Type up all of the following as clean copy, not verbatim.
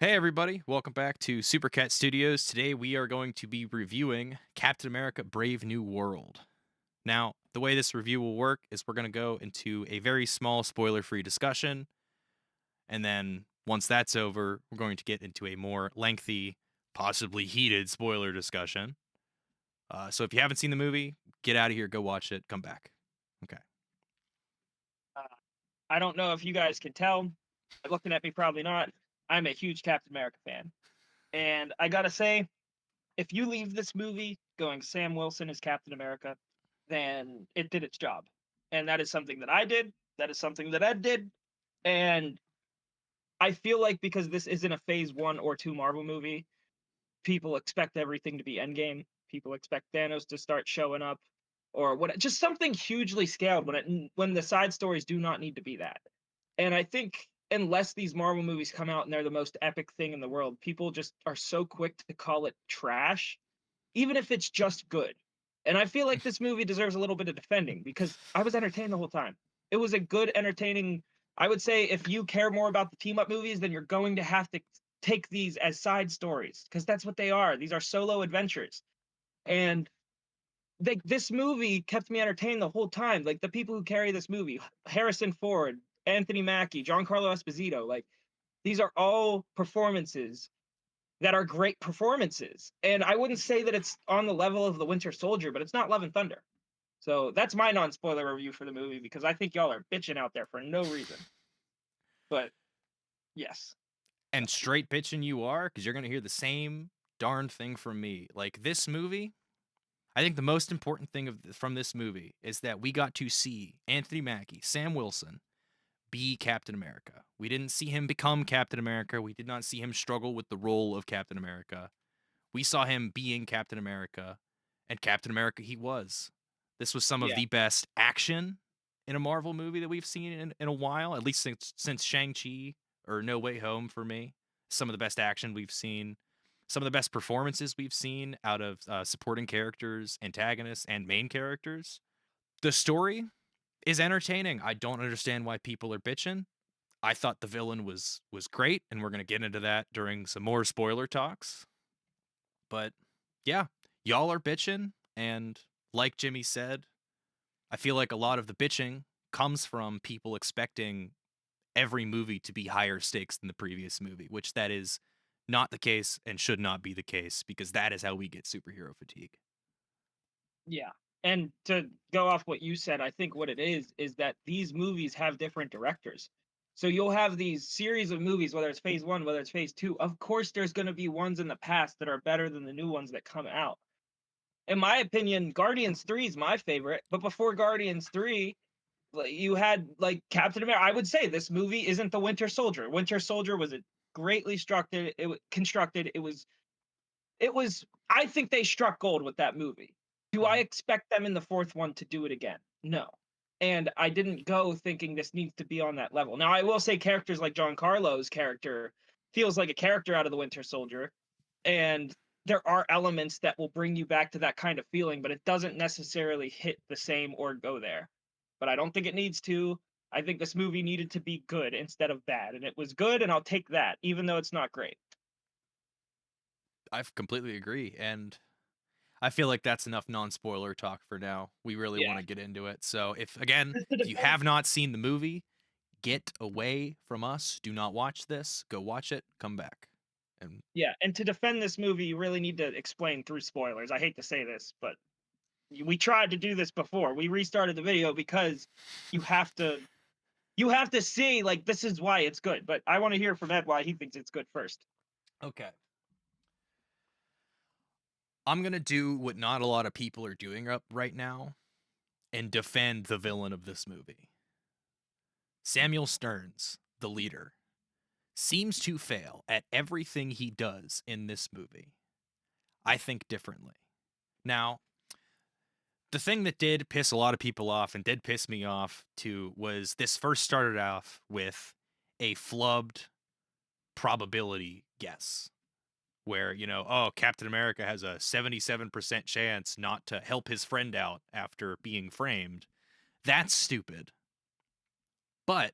Hey everybody, welcome back to Studios. Today we are going to be reviewing Captain America Brave New World. Now, the way this review will work is we're going to go into a very small spoiler-free discussion, and then once that's over, we're going to get into a more lengthy, possibly heated spoiler discussion. So if you haven't seen the movie, get out of here, go watch it, come back. Okay. Uh, I don't know if you guys can tell. Looking at me, probably not. I'm a huge Captain America fan. And I gotta say, if you leave this movie going Sam Wilson as Captain America, then it did its job. And that is something that I did. That is something that Ed did. And I feel like because this isn't a phase 1 or 2 Marvel movie, people expect everything to be endgame. People expect Thanos to start showing up or what just something hugely scaled when the side stories do not need to be that. And I think unless these Marvel movies come out and they're the most epic thing in the world, people just are so quick to call it trash, even if it's just good. And I feel like this movie deserves a little bit of defending because I was entertained the whole time. It was a good, entertaining. I would say if you care more about the team up movies, then you're going to have to take these as side stories because that's what they are. These are solo adventures. And this movie kept me entertained the whole time. Like the people who carry this movie, Harrison Ford, Anthony Mackie, Giancarlo Esposito, like these are all performances that are great performances. And I wouldn't say that it's on the level of the Winter Soldier, but it's not Love and Thunder. So that's my non-spoiler review for the movie because I think y'all are bitching out there for no reason. But yes. And straight bitching you are, because you're going to hear the same darn thing from me. Like, this movie, I think the most important thing from this movie is that we got to see Anthony Mackie, Sam Wilson, be Captain America. We didn't see him become Captain America. We did not see him struggle with the role of Captain America. We saw him being Captain America, and Captain America he was. This was some of Yeah. the best action in a Marvel movie that we've seen in a while, at least since Shang-Chi or No Way Home for me. Some of the best action we've seen, some of the best performances we've seen out of supporting characters, antagonists, and main characters. The story is entertaining. I don't understand why people are bitching. I thought the villain was great, and we're gonna get into that during some more spoiler talks. But yeah, y'all are bitching, and like Jimmy said, I feel like a lot of the bitching comes from people expecting every movie to be higher stakes than the previous movie, which that is not the case and should not be the case because that is how we get superhero fatigue. Yeah. And to go off what you said, I think what it is that these movies have different directors. So you'll have these series of movies, whether it's phase 1, whether it's phase 2. Of course, there's going to be ones in the past that are better than the new ones that come out. In my opinion, Guardians 3 is my favorite. But before Guardians 3, you had like Captain America. I would say this movie isn't the Winter Soldier. Winter Soldier was a greatly structured, constructed. It was I think they struck gold with that movie. Do I Mhm. expect them in the 4th one to do it again? No. And I didn't go thinking this needs to be on that level. Now, I will say characters like John Carlo's character feels like a character out of the Winter Soldier, and there are elements that will bring you back to that kind of feeling, but it doesn't necessarily hit the same or go there. But I don't think it needs to. I think this movie needed to be good instead of bad, and it was good, and I'll take that, even though it's not great. I completely agree, and I feel like that's enough non-spoiler talk for now. We really Yeah. want to get into it. So if again, Just to if you defend have not seen the movie, get away from us. Do not watch this. Go watch it. Come back. And Yeah, and to defend this movie, you really need to explain through spoilers. I hate to say this, but we tried to do this before. We restarted the video because you have to you have to see like this is why it's good. But I want to hear from Ed why he thinks it's good first. okay. I'm going to do what not a lot of people are doing up right now and defend the villain of this movie. Samuel Stearns, the leader, seems to fail at everything he does in this movie. I think differently. Now, the thing that did piss a lot of people off and did piss me off too was this first started off with a flubbed probability guess where, oh, Captain America has a 77% chance not to help his friend out after being framed. That's stupid. But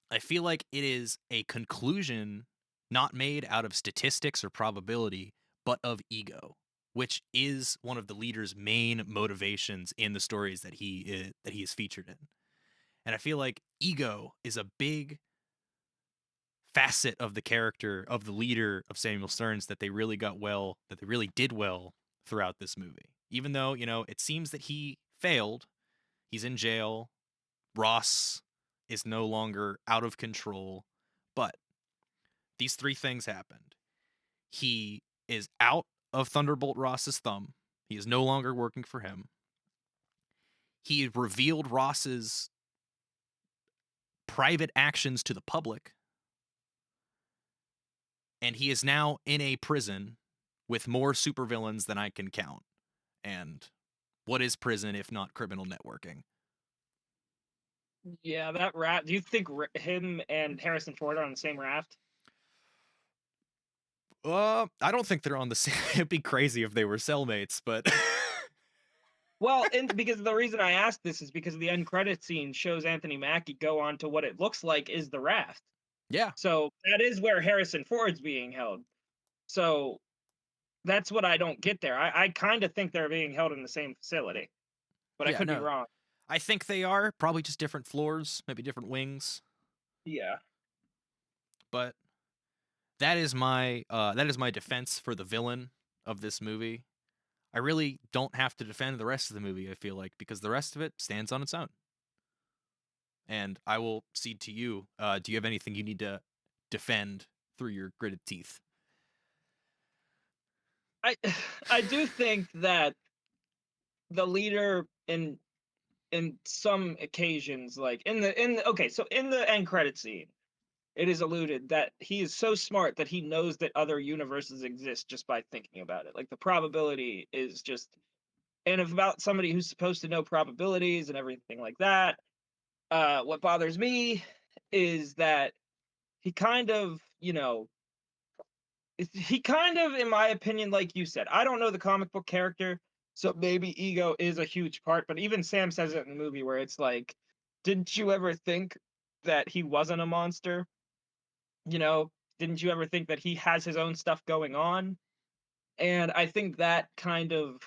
I feel like it is a conclusion not made out of statistics or probability, but of ego, which is one of the leader's main motivations in the stories that he is featured in. And I feel like ego is a big facet of the character of the leader of Samuel Stearns that they really did well throughout this movie. Even though, it seems that he failed, he's in jail, Ross is no longer out of control, but these three things happened. He is out of Thunderbolt Ross's thumb. He is no longer working for him. He revealed Ross's private actions to the public, and he is now in a prison with more supervillains than I can count. And what is prison if not criminal networking? Yeah, that raft. Do you think him and Harrison Ford are on the same raft? I don't think they're on the same. It'd be crazy if they were cellmates, but Well, and because the reason I asked this is because the end credit scene shows Anthony Mackie go on to what it looks like is the raft. yeah, So that is where Harrison Ford's being held. So that's what I don't get there. I kind of think they're being held in the same facility, but I yeah, could be no, wrong. I think they are probably just different floors, maybe different wings, Yeah. but that is my defense for the villain of this movie. I really don't have to defend the rest of the movie, I feel like, because the rest of it stands on its own. And I will cede to you. Do you have anything you need to defend through your gritted teeth? I I do think that the leader in some occasions, like in the okay, so in the end credit scene, it is alluded that he is so smart that he knows that other universes exist just by thinking about it. Like the probability is just, and if about somebody who's supposed to know probabilities and everything like that, what bothers me is that he kind of, he kind of, in my opinion, like you said, I don't know the comic book character, so maybe ego is a huge part. But even Sam says it in the movie where it's like, didn't you ever think that he wasn't a monster? You know, didn't you ever think that he has his own stuff going on? And I think that kind of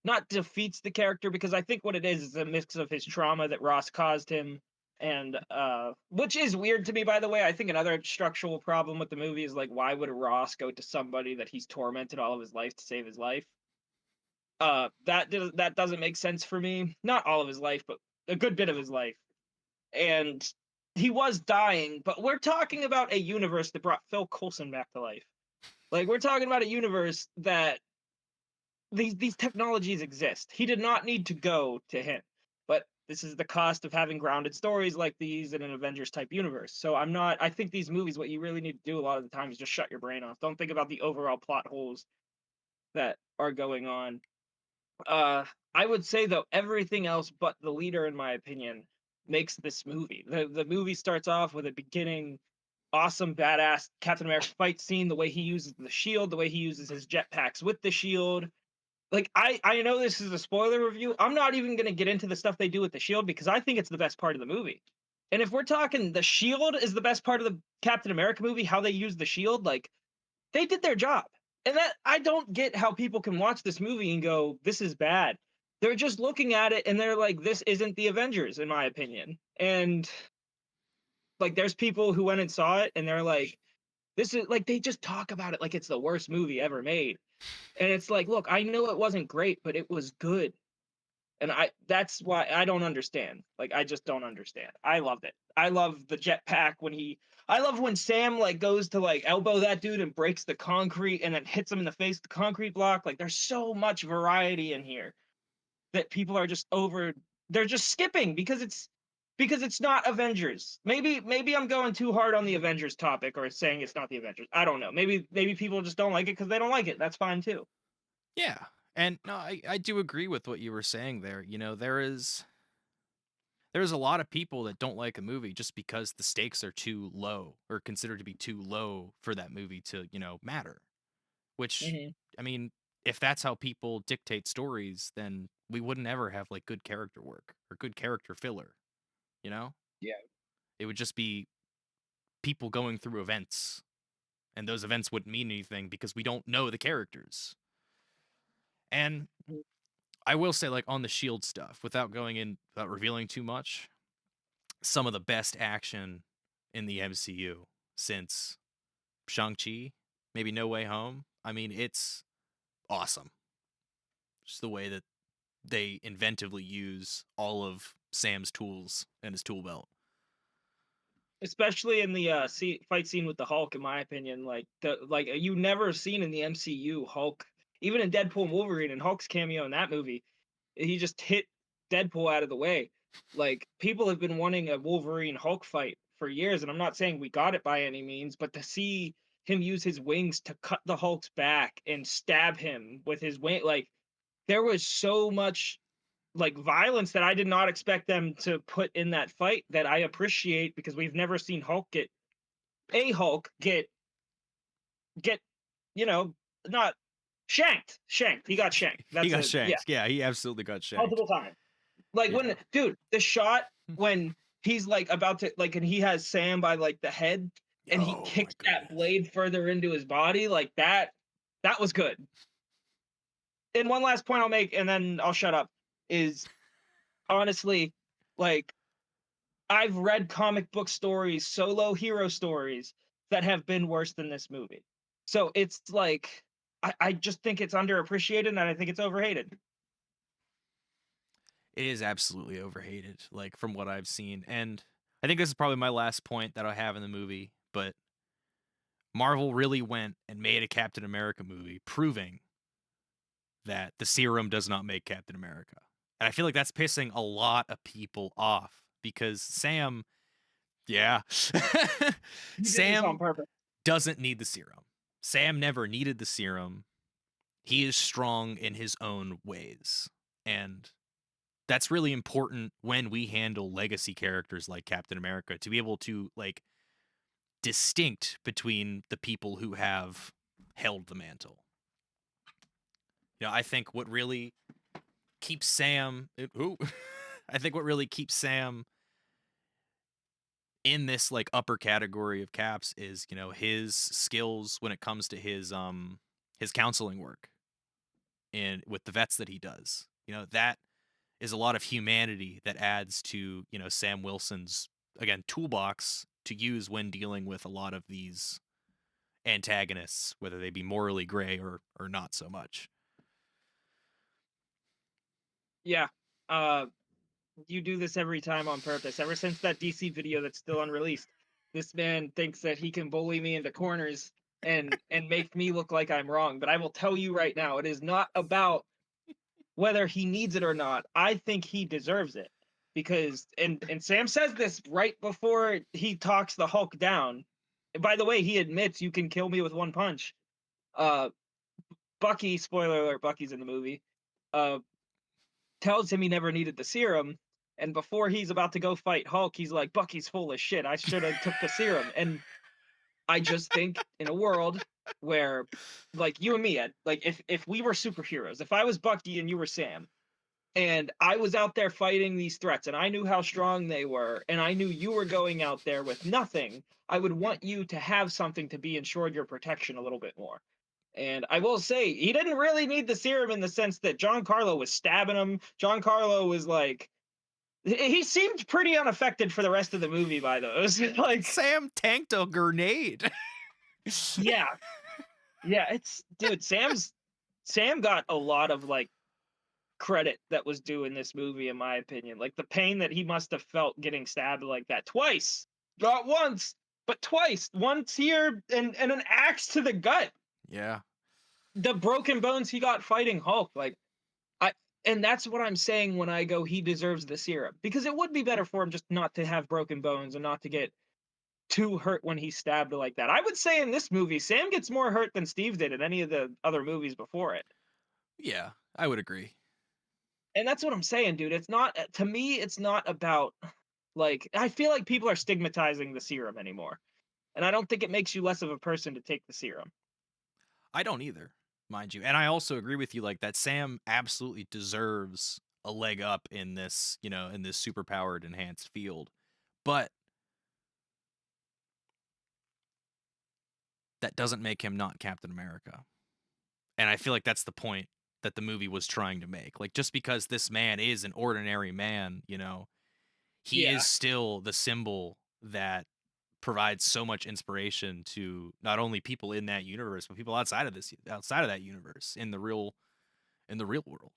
not defeats the character, because I think what it is a mix of his trauma that Ross caused him, and which is weird to me, by the way. I think another structural problem with the movie is like, why would Ross go to somebody that he's tormented all of his life to save his life? That doesn't make sense for me. Not all of his life, but a good bit of his life. And he was dying, but we're talking about a universe that brought Phil Coulson back to life. Like, we're talking about a universe that these technologies exist. He did not need to go to him, but this is the cost of having grounded stories like these in an Avengers type universe. So I'm not. I think these movies, what you really need to do a lot of the time is just shut your brain off. Don't think about the overall plot holes that are going on. Uh, I would say though everything else but the leader, in my opinion, makes this movie. The movie starts off with a beginning awesome badass Captain America fight scene, the way he uses the shield, the way he uses his jetpacks with the shield. Like, I know this is a spoiler review. I'm not even gonna get into the stuff they do with the shield because I think it's the best part of the movie. And if we're talking the shield is the best part of the Captain America movie, how they use the shield, like they did their job. And that I don't get how people can watch this movie and go, this is bad. They're just looking at it and they're like, this isn't the Avengers, in my opinion. And like there's people who went and saw it and they're like, this is like they just talk about it like it's the worst movie ever made. And it's like, look, I know it wasn't great, but it was good. And that's why I don't understand. Like I just don't understand. I loved it. I love the jetpack when he I love when Sam like goes to like elbow that dude and breaks the concrete and then hits him in the face with the concrete block. Like there's so much variety in here that people are just over they're just skipping because it's not Avengers. Maybe I'm going too hard on the Avengers topic or saying it's not the Avengers. I don't know. Maybe people just don't like it because they don't like it. That's fine too. Yeah. And no, I do agree with what you were saying there. There's a lot of people that don't like a movie just because the stakes are too low or considered to be too low for that movie to, matter. Which, Hmm. I mean, if that's how people dictate stories, then we wouldn't ever have like good character work or good character filler, you know? Yeah. It would just be people going through events and those events wouldn't mean anything because we don't know the characters. And Mhm. I will say, like, on the Shield stuff, without going in, without revealing too much, some of the best action in the MCU since Shang-Chi, maybe No Way Home. I mean, it's awesome. Just the way that they inventively use all of Sam's tools and his tool belt. Especially in the fight scene with the Hulk, in my opinion, you never seen in the MCU Hulk, even in Deadpool and Wolverine and Hulk's cameo in that movie, he just hit Deadpool out of the way. Like people have been wanting a Wolverine Hulk fight for years, and I'm not saying we got it by any means, but to see him use his wings to cut the Hulk's back and stab him with his wing, like there was so much like violence that I did not expect them to put in that fight that I appreciate because we've never seen Hulk get you know not shanked. He got shanked. He That's got a yeah, shanked. Yeah, he absolutely got shanked. multiple times. Like Yeah. when dude, the shot when he's like about to like and he has Sam by like the head and he Oh my kicks that goodness. blade further into his body like that was good. And one last point I'll make and then I'll shut up is honestly like I've read comic book stories, solo hero stories that have been worse than this movie. So it's like I just think it's underappreciated and I think it's overhated. It is absolutely overhated, like from what I've seen. And I think this is probably my last point that I have in the movie, but Marvel really went and made a Captain America movie proving that the serum does not make Captain America. And I feel like that's pissing a lot of people off because Sam, yeah, He did this on Sam purpose. doesn't need the serum. Sam never needed the serum. He is strong in his own ways. And that's really important when we handle legacy characters like Captain America to be able to like distinct between the people who have held the mantle. I think what really keeps Sam ooh, I think what really keeps Sam in this like upper category of caps is, his skills when it comes to his counseling work and with the vets that he does. That is a lot of humanity that adds to, Sam Wilson's again toolbox to use when dealing with a lot of these antagonists, whether they be morally gray or not so much. Yeah. Uh you do this every time on purpose. Ever since that DC video that's still unreleased, this man thinks that he can bully me into corners and make me look like I'm wrong. But I will tell you right now, it is not about whether he needs it or not. I think he deserves it because and Sam says this right before he talks the Hulk down. And by the way, he admits you can kill me with one punch. Uh, Bucky, spoiler alert, Bucky's in the movie. Uh, tells him he never needed the serum, and before he's about to go fight Hulk, he's like, "Bucky's full of shit. I should have took the serum." And I just think in a world where, like you and me, Ed, like if we were superheroes, if I was Bucky and you were Sam, and I was out there fighting these threats, and I knew how strong they were, and I knew you were going out there with nothing, I would want you to have something to be ensured your protection a little bit more. And I will say, he didn't really need the serum in the sense that John Carlo was stabbing him. John Carlo was like, he seemed pretty unaffected for the rest of the movie by those. Like, Sam tanked a grenade. yeah, yeah, it's dude, Sam got a lot of like credit that was due in this movie, in my opinion. Like the pain that he must have felt getting stabbed like that twice, not once, but twice. Once here and an axe to the gut. Yeah. The broken bones he got fighting Hulk, like I and that's what I'm saying when I go he deserves the serum because it would be better for him just not to have broken bones and not to get too hurt when he's stabbed like that. I would say in this movie, Sam gets more hurt than Steve did in any of the other movies before it. Yeah, I would agree. And that's what I'm saying, dude. It's not to me, it's not about like I feel like people are stigmatizing the serum anymore. And I don't think it makes you less of a person to take the serum. I don't either, mind you. And I also agree with you like that Sam absolutely deserves a leg up in this, in this super powered enhanced field. But that doesn't make him not Captain America. And I feel like that's the point that the movie was trying to make. Like, just because this man is an ordinary man, he is Yeah. still the symbol that provides so much inspiration to not only people in that universe, but people outside of that universe in the real world.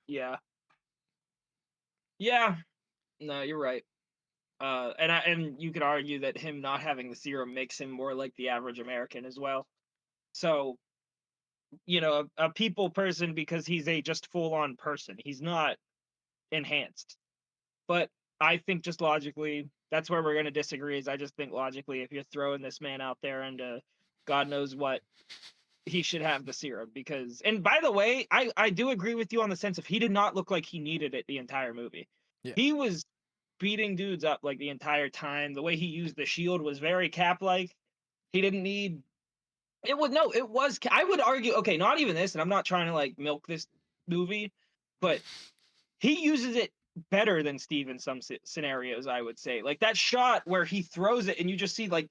Yeah. Yeah. No, you're right. And you could argue that him not having the serum makes him more like the average American as well. So, a people person because he's a just full on person. He's not enhanced. But I think just logically, that's where we're going to disagree. Is I just think logically, if you're throwing this man out there and God knows what, he should have the serum because. And by the way, I do agree with you on the sense of he did not look like he needed it the entire movie. Yeah. He was beating dudes up like the entire time. The way he used the shield was very Cap like. He didn't need it was no, it was I would argue okay, not even this, and I'm not trying to like milk this movie, but he uses it better than Steve in some scenarios, I would say. Like that shot where he throws it and you just see like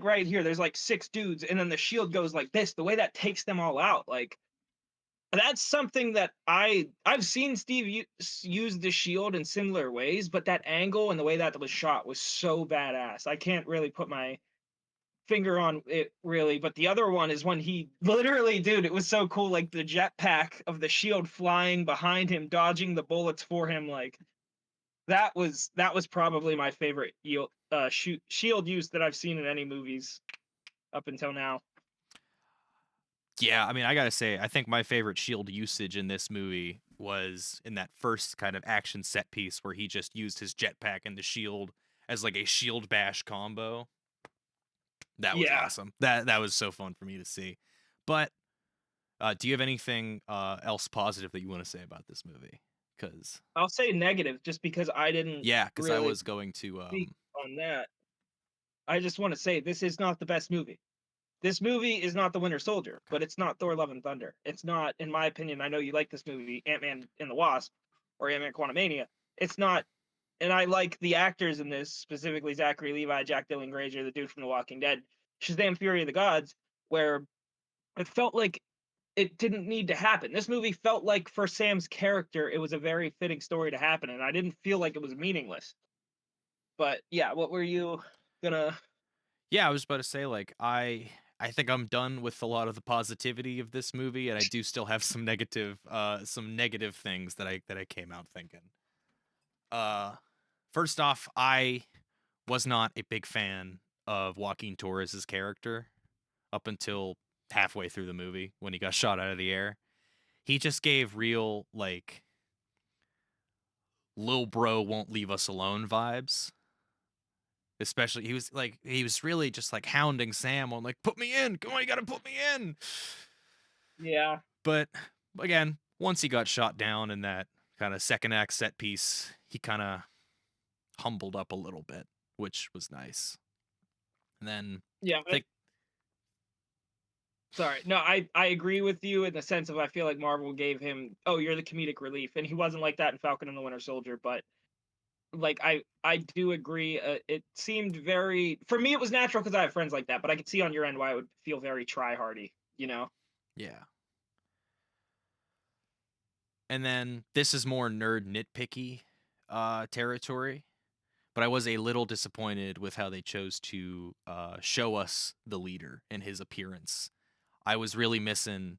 right here there's like six dudes and then the shield goes like this, the way that takes them all out. Like that's something that I've seen Steve use the shield in similar ways, but that angle and the way that was shot was so badass. I can't really put my finger on it really, but the other one is when he literally, dude, it was so cool. Like the jetpack of the shield flying behind him, dodging the bullets for him. Like that was probably my favorite shield use that I've seen in any movies up until now. Yeah, I mean, I gotta say, I think my favorite shield usage in this movie was in that first kind of action set piece where he just used his jetpack and the shield as like a shield bash combo. That was Yeah, awesome. That was so fun for me to see. But do you have anything else positive that you want to say about this movie? Because I'll say negative just because I didn't yeah, because I really was going to speak on that. I just want to say this is not the best movie. This movie is not The Winter Soldier, okay, but it's not Thor: Love and Thunder. It's not, in my opinion. I know you like this movie, Ant-Man and the Wasp, or Ant-Man: Quantumania. It's not, and I like the actors in this, specifically Zachary Levi, Jack Dylan Grazer, the dude from The Walking Dead, Shazam: Fury of the Gods, where it felt like it didn't need to happen. This movie felt like for Sam's character, it was a very fitting story to happen, and I didn't feel like it was meaningless. But yeah, what were you gonna? yeah, I was about to say like I think I'm done with a lot of the positivity of this movie, and I do still have some negative things that I came out thinking. Uh, First off, I was not a big fan of Joaquin Torres's character up until halfway through the movie when he got shot out of the air. He just gave real like Lil Bro won't leave us alone vibes. Especially he was really just like hounding Sam on like put me in. Come on, you got to put me in. Yeah, But again, once he got shot down in that kind of second act set piece, he kind of humbled up a little bit, which was nice. And then yeah. I think Sorry. No, I agree with you in the sense of I feel like Marvel gave him, oh, you're the comedic relief, and he wasn't like that in Falcon and the Winter Soldier. But like I do agree. It seemed very for me. It was natural because I have friends like that, but I could see on your end why it would feel very try hardy. You know? yeah. And then this is more nerd nitpicky territory, but I was a little disappointed with how they chose to show us the leader and his appearance. I was really missing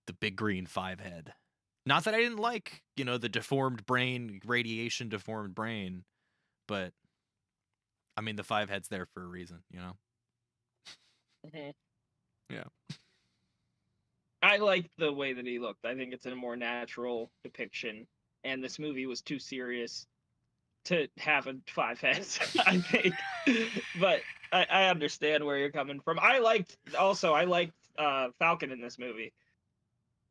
the big green five head. Not that I didn't like, the deformed brain, radiation deformed brain, but I mean, the five head's there for a reason. Mhm. Yeah. I like the way that he looked. I think it's a more natural depiction, and this movie was too serious to have a five heads. I think, but I understand where you're coming from. I liked Falcon in this movie.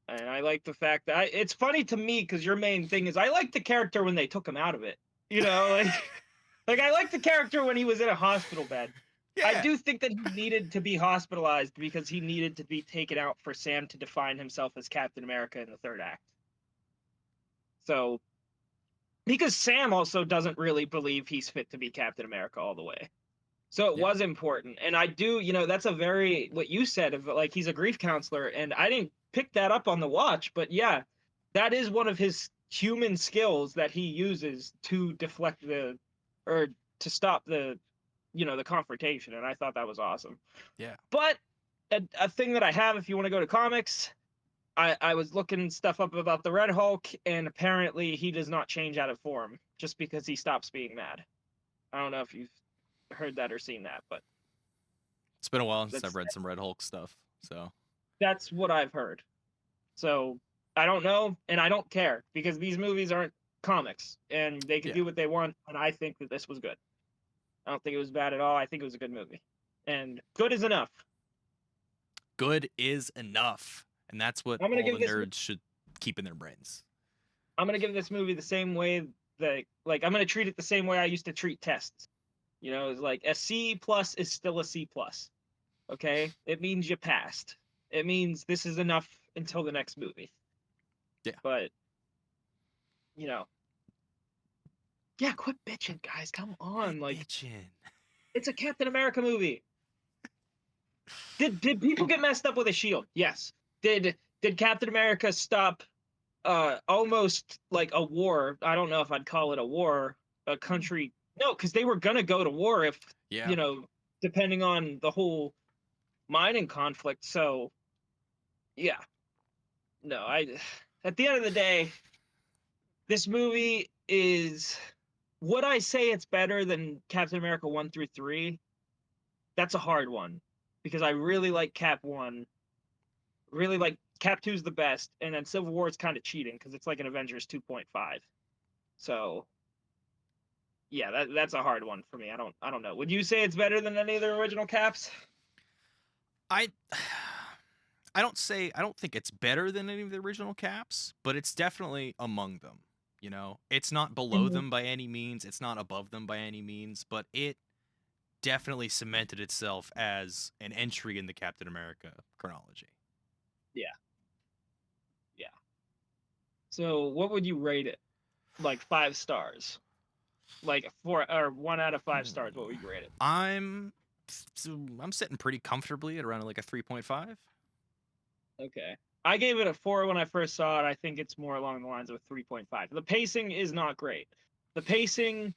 And I like the fact that it's funny to me because your main thing is I like the character when they took him out of it. You know, like I like the character when he was in a hospital bed. I Yeah. do think that he needed to be hospitalized because he needed to be taken out for Sam to define himself as Captain America in the third act. So because Sam also doesn't really believe he's fit to be Captain America all the way. So it Yeah. was important, and I do, that's a very what you said of like he's a grief counselor, and I didn't pick that up on the watch, but yeah, that is one of his human skills that he uses to deflect or to stop the confrontation, and I thought that was awesome. Yeah. But a thing that I have, if you want to go to comics, I was looking stuff up about the Red Hulk, and apparently he does not change out of form just because he stops being mad. I don't know if you've heard that or seen that, but It's been a while since I've that's read some Red Hulk stuff. So, that's what I've heard. So I don't know, and I don't care because these movies aren't comics, and they can yeah. do what they want. And I think that this was good. I don't think it was bad at all. I think it was a good movie, and good is enough. Good is enough. And that's what I'm gonna all the give this. nerds should keep in their brains. I'm gonna give this movie the same way that, like, I'm gonna treat it the same way I used to treat tests. It's like a C plus is still a C plus. Okay, it means you passed. It means this is enough until the next movie. Yeah. But you know, yeah, quit bitching, guys. Come Quit on, like bitching. it's a Captain America movie. Did people get messed up with a shield? Yes. Did Captain America stop almost like a war? I don't know if I'd call it a war, a Mm. country. No, because they were gonna go to war if, Yeah. you know, depending on the whole mining conflict. So yeah. No, I at the end of the day, this movie is, would I say it's better than Captain America 1 through 3? That's a hard one because I really like Cap 1. Really like Cap 2's the best, and then Civil War is kind of cheating because it's like an Avengers 2.5. So yeah, that's a hard one for me. I don't know. Would you say it's better than any of the original Caps? I I don't think it's better than any of the original Caps, but it's definitely among them. You know, it's not below Mhm. them by any means. It's not above them by any means, but it definitely cemented itself as an entry in the Captain America chronology. Yeah, yeah. So what would you rate it? Like 5 stars? Like 4 or 1 out of 5 stars? What would you rate it? I'm I'm sitting pretty comfortably at around like a 3.5. Okay. I gave it a 4 when I first saw it. I think it's more along the lines of a 3.5. The pacing is not great. The pacing,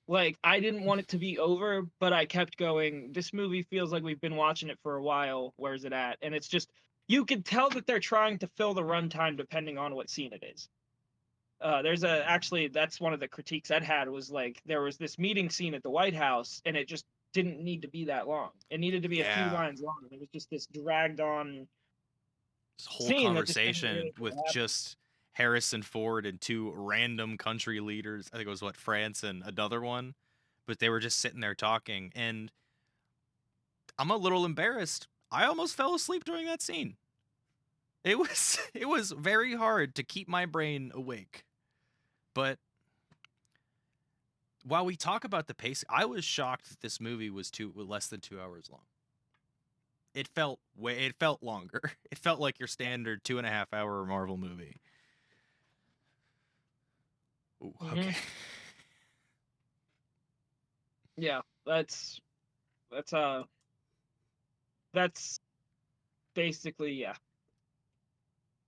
like, I didn't want it to be over, but I kept going. This movie feels like we've been watching it for a while. Where's it at? And it's just, you can tell that they're trying to fill the runtime depending on what scene it is. Actually, that's one of the critiques I'd had was like, there was this meeting scene at the White House, and it just didn't need to be that long. It needed to be a few Yeah. lines long. It was just this dragged on This whole scene that just didn't conversation really with happen. just Harrison Ford and two random country leaders. I think it was what, France and another one, but they were just sitting there talking, and I'm a little embarrassed. I almost fell asleep during that scene. It was it was very hard to keep my brain awake. But while we talk about the pace, I was shocked that this movie was less than 2 hours long. It felt longer. It felt like your standard 2.5 hour Marvel movie. Ooh, Hmm. okay. Yeah, that's uh that's basically, yeah,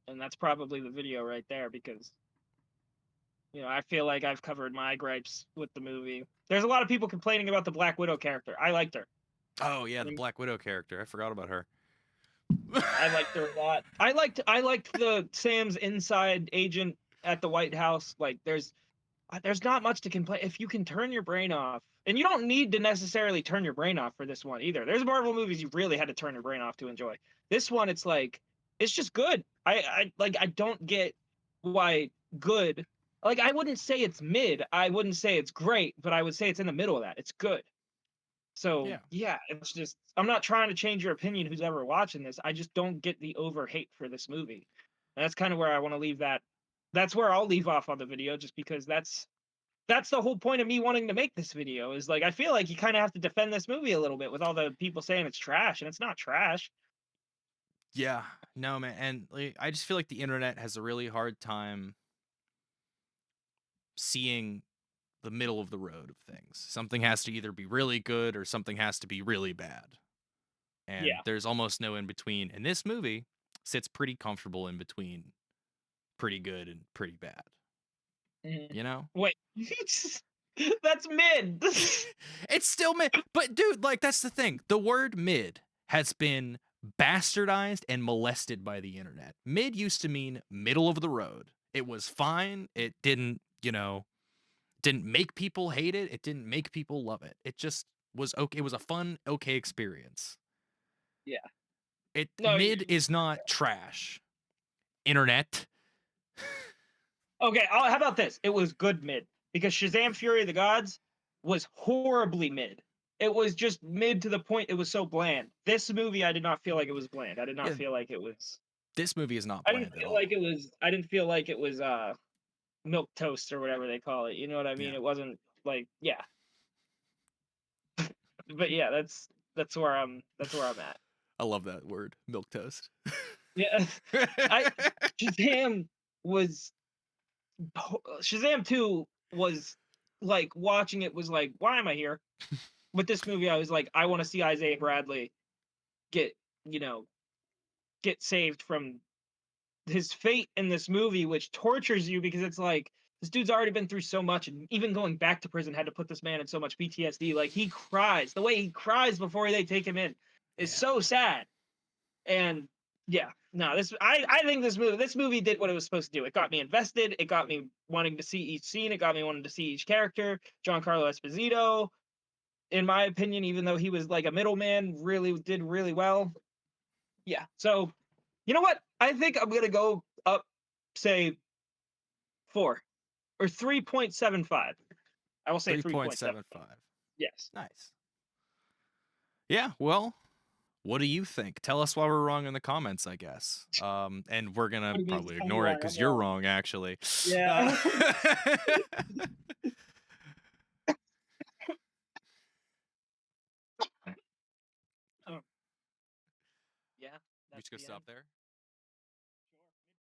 and that's probably the video right there because I feel like I've covered my gripes with the movie. There's a lot of people complaining about the Black Widow character. I liked her. Oh yeah, the Mm, Black Widow character. I forgot about her. I liked her a lot. I liked the Sam's inside agent at the White House. Like there's not much to complain if you can turn your brain off. And you don't need to necessarily turn your brain off for this one either. There's Marvel movies you really had to turn your brain off to enjoy. This one, it's like it's just good. I don't get why good. Like I wouldn't say it's mid. I wouldn't say it's great, but I would say it's in the middle of that. It's good. So Yeah. yeah, it's just I'm not trying to change your opinion who's ever watching this. I just don't get the over hate for this movie. And that's kind of where I want to leave that. That's where I'll leave off on the video just because that's the whole point of me wanting to make this video is like I feel like you kind of have to defend this movie a little bit with all the people saying it's trash and it's not trash. Yeah. No, man. And like, I just feel like the internet has a really hard time seeing the middle of the road of things. Something has to either be really good or something has to be really bad. And Yeah. there's almost no in between. And this movie sits pretty comfortable in between pretty good and pretty bad, Mhm. you know? Wait, that's mid. It's still mid, but dude, like that's the thing. The word mid has been bastardized and molested by the internet. Mid used to mean middle of the road. It was fine. It didn't, didn't make people hate it. It didn't make people love it. It just was okay. It was a fun, okay experience. Yeah. It No, mid is not trash. Internet. okay, how about this? It was good mid because Shazam: Fury of the Gods was horribly mid. It was just mid to the point it was so bland. This movie, I did not feel like it was bland. I did not Yeah, feel like it was. this movie is not I didn't bland at feel like all. it was. I didn't feel like it was milk toast or whatever they call it. You know what I mean? Yeah. It wasn't like yeah. But yeah, that's where I'm at. I love that word, milk toast. Yeah, I Shazam was Shazam 2 was like watching it was like, why am I here? With this movie, I was like, I want to see Isaiah Bradley get, you know, get saved from his fate in this movie, which tortures you because it's like this dude's already been through so much, and even going back to prison had to put this man in so much PTSD. Like he cries, the way he cries before they take him in is Yeah. so sad. And yeah, no, I think this movie did what it was supposed to do. It got me invested. It got me wanting to see each scene. It got me wanting to see each character. Giancarlo Esposito, in my opinion, even though he was like a middleman, really did really well. Yeah. So you know what? I think I'm gonna go up, say 4 or 3.75. I will say 3.75. 3.75. Yes. Nice. Yeah, well, what do you think? Tell us why we're wrong in the comments, I guess. And we're gonna I'm going to probably tell me ignore it why I'm because you're wrong. wrong, actually. Uh, Yeah. Oh, yeah. we That's just gonna the end. stop there.